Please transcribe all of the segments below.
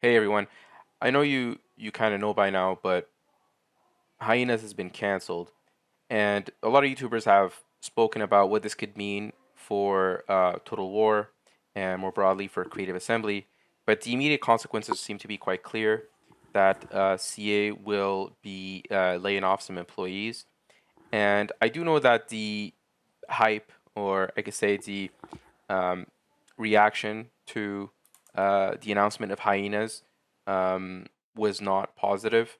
Hey everyone, I know you kind of know by now, but Hyenas has been canceled, and a lot of YouTubers have spoken about what this could mean for Total War and more broadly for Creative Assembly. But the immediate consequences seem to be quite clear that CA will be laying off some employees, and I do know that the hype, or I could say the um, reaction to the announcement of Hyenas was not positive.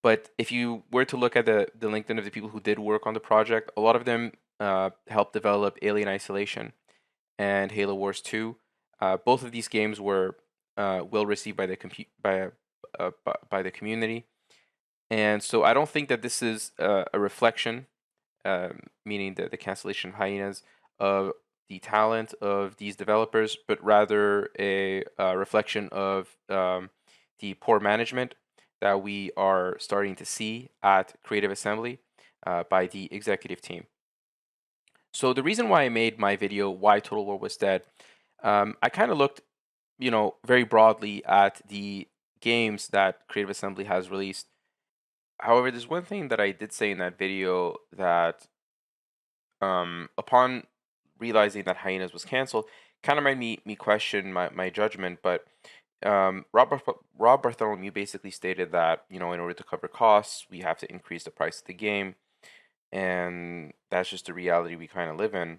But if you were to look at the LinkedIn of the people who did work on the project, a lot of them helped develop Alien Isolation and Halo Wars 2. Both of these games were well received by the by the community, and so I don't think that this is a reflection, meaning the cancellation of Hyenas, of the talent of these developers, but rather a reflection of the poor management that we are starting to see at Creative Assembly by the executive team. So the reason why I made my video, Why Total War Was Dead, I kind of looked, very broadly at the games that Creative Assembly has released. However, there's one thing that I did say in that video that upon realizing that Hyenas was canceled, kind of made me question my judgment. But Rob Bartholomew basically stated that in order to cover costs, we have to increase the price of the game, and that's just the reality we kind of live in.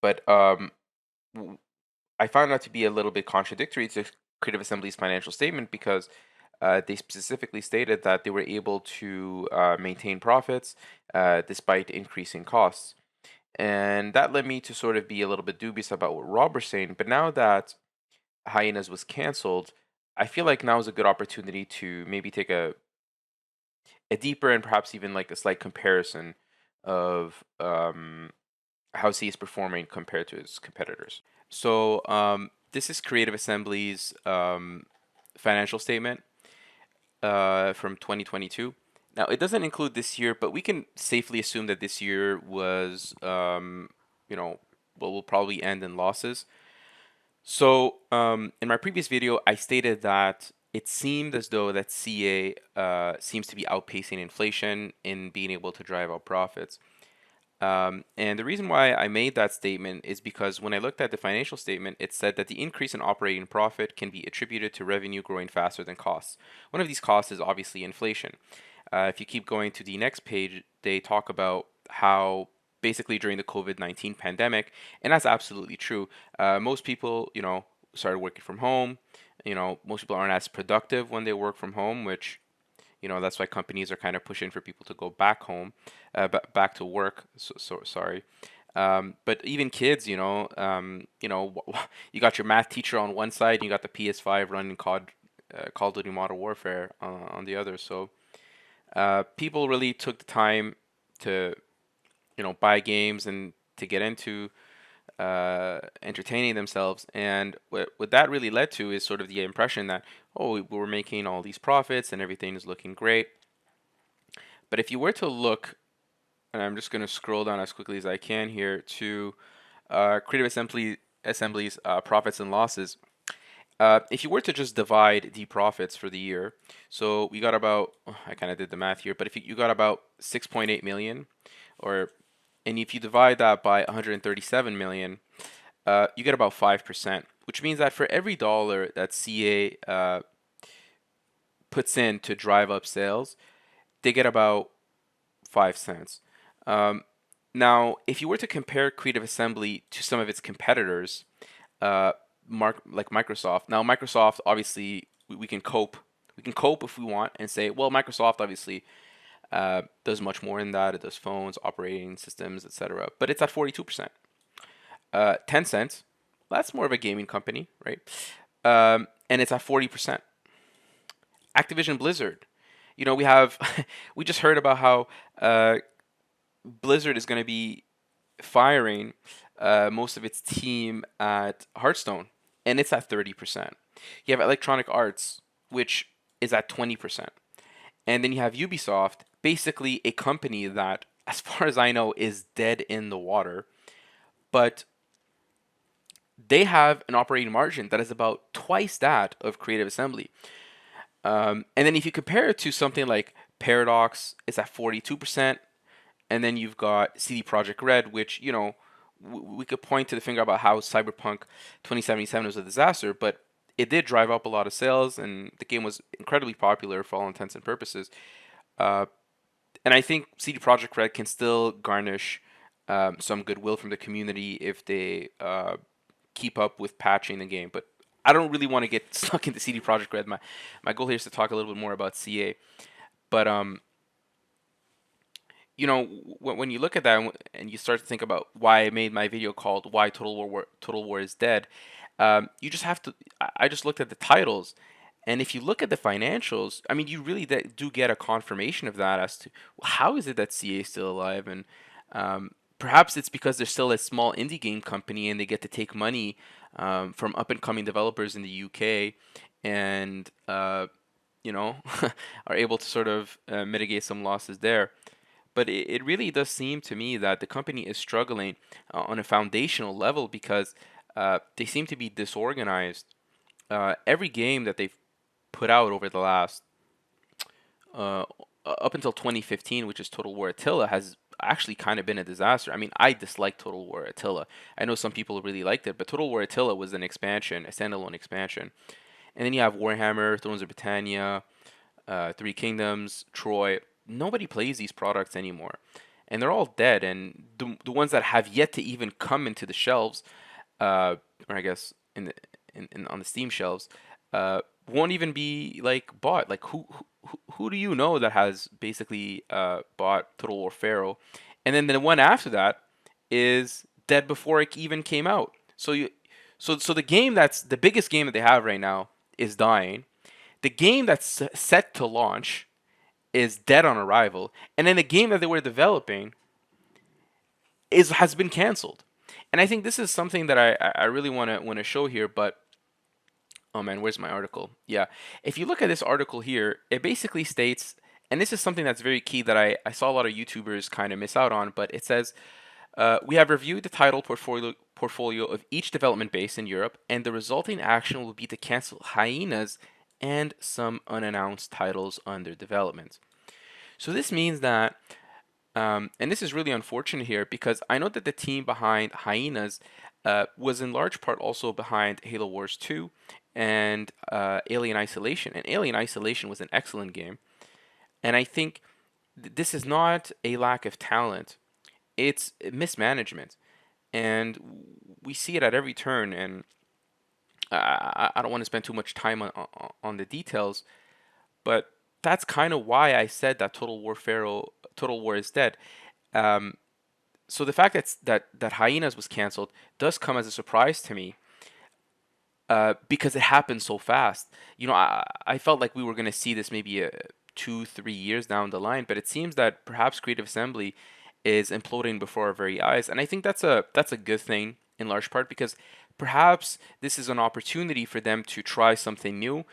But w- I found that to be a little bit contradictory to Creative Assembly's financial statement because they specifically stated that they were able to maintain profits despite increasing costs. And that led me to sort of be a little bit dubious about what Rob was saying. But now that Hyenas was canceled, I feel like now is a good opportunity to maybe take a deeper and perhaps even like a slight comparison of how C is performing compared to its competitors. So this is Creative Assembly's financial statement from 2022. Now, it doesn't include this year, but we can safely assume that this year was, you know, will probably end in losses. So, in my previous video, I stated that it seemed as though that CA seems to be outpacing inflation in being able to drive up profits. And the reason why I made that statement is because when I looked at the financial statement, it said that the increase in operating profit can be attributed to revenue growing faster than costs. One of these costs is obviously inflation. If you keep going to the next page, they talk about how basically during the COVID-19 pandemic, and that's absolutely true, most people, started working from home. Most people aren't as productive when they work from home, which that's why companies are kind of pushing for people to go back home, back to work. So sorry. But even kids, you got your math teacher on one side, and you got the PS5 running Call of Duty Modern Warfare on the other. So people really took the time to, buy games and to get into entertaining themselves. And what that really led to is sort of the impression that, oh, we're making all these profits and everything is looking great. But if you were to look, and I'm just going to scroll down as quickly as I can here to Creative Assembly's profits and losses. If you were to just divide the profits for the year, so we got about, I kind of did the math here, but if you got about 6.8 million, or and if you divide that by 137 million, you get about 5%, which means that for every dollar that CA puts in to drive up sales, they get about 5 cents. Um, Now, if you were to compare Creative Assembly to some of its competitors, uh, like Microsoft. Now, Microsoft obviously we can cope. We can cope if we want and say, well, Microsoft obviously does much more in that. It does phones, operating systems, etc. But it's at 42%. Tencent, that's more of a gaming company, right? And it's at 40%. Activision Blizzard, we have we just heard about how Blizzard is going to be firing most of its team at Hearthstone, and it's at 30%. You have Electronic Arts, which is at 20%. And then you have Ubisoft, basically a company that, as far as I know, is dead in the water. But they have an operating margin that is about twice that of Creative Assembly. And then if you compare it to something like Paradox, it's at 42%. And then you've got CD Projekt Red, which, we could point to the finger about how Cyberpunk 2077 was a disaster, but it did drive up a lot of sales, and the game was incredibly popular for all intents and purposes. Uh, and I think CD Projekt Red can still garnish some goodwill from the community if they keep up with patching the game. But I don't really want to get stuck into CD Projekt Red. My goal here is to talk a little bit more about CA. But when you look at that and you start to think about why I made my video called "Why Total War is Dead," you just have to. I just looked at the titles, and if you look at the financials, I mean, you really do get a confirmation of that as to how is it that CA is still alive, and perhaps it's because they're still a small indie game company and they get to take money from up and coming developers in the UK, and you know are able to sort of mitigate some losses there. But it really does seem to me that the company is struggling on a foundational level because they seem to be disorganized. Every game that they've put out over the last up until 2015, which is Total War Attila, has actually kind of been a disaster. I mean, I dislike Total War Attila. I know some people really liked it, but Total War Attila was an expansion, a standalone expansion. And then you have Warhammer, Thrones of Britannia, Three Kingdoms, Troy. Nobody plays these products anymore, and they're all dead. And the ones that have yet to even come into the shelves, or I guess on the Steam shelves, won't even be like bought. Like who do you know that has basically bought Total War Pharaoh? And then the one after that is dead before it even came out. So the game that's the biggest game that they have right now is dying. The game that's set to launch is dead on arrival, and then the game that they were developing is has been canceled. And I think this is something that I really want to show here. But oh man, where's my article? Yeah, if you look at this article here, it basically states, and this is something that's very key that I saw a lot of YouTubers kind of miss out on. But it says we have reviewed the title portfolio of each development base in Europe, and the resulting action will be to cancel Hyenas and some unannounced titles under development. So this means that, and this is really unfortunate here because I know that the team behind Hyenas was in large part also behind Halo Wars 2 and Alien Isolation. And Alien Isolation was an excellent game. And I think this is not a lack of talent, it's mismanagement. And we see it at every turn. And I don't want to spend too much time on the details, but that's kind of why I said that Total War is dead. Um, so the fact that Hyenas was canceled does come as a surprise to me because it happened so fast. I felt like we were going to see this maybe 2, 3 years down the line, but it seems that perhaps Creative Assembly is imploding before our very eyes, and I think that's a good thing in large part because perhaps this is an opportunity for them to try something new,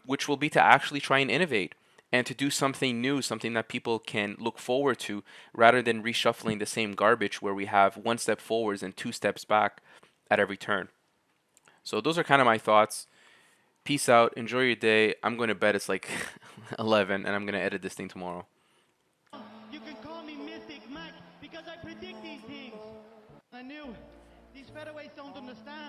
which will be to actually try and innovate and to do something new, something that people can look forward to, rather than reshuffling the same garbage where we have one step forwards and two steps back at every turn. So those are kind of my thoughts. Peace out. Enjoy your day. I'm going to bed. It's like 11, and I'm going to edit this thing tomorrow. You can call me Mystic Mac because I predict these things. I knew these featherweights don't understand.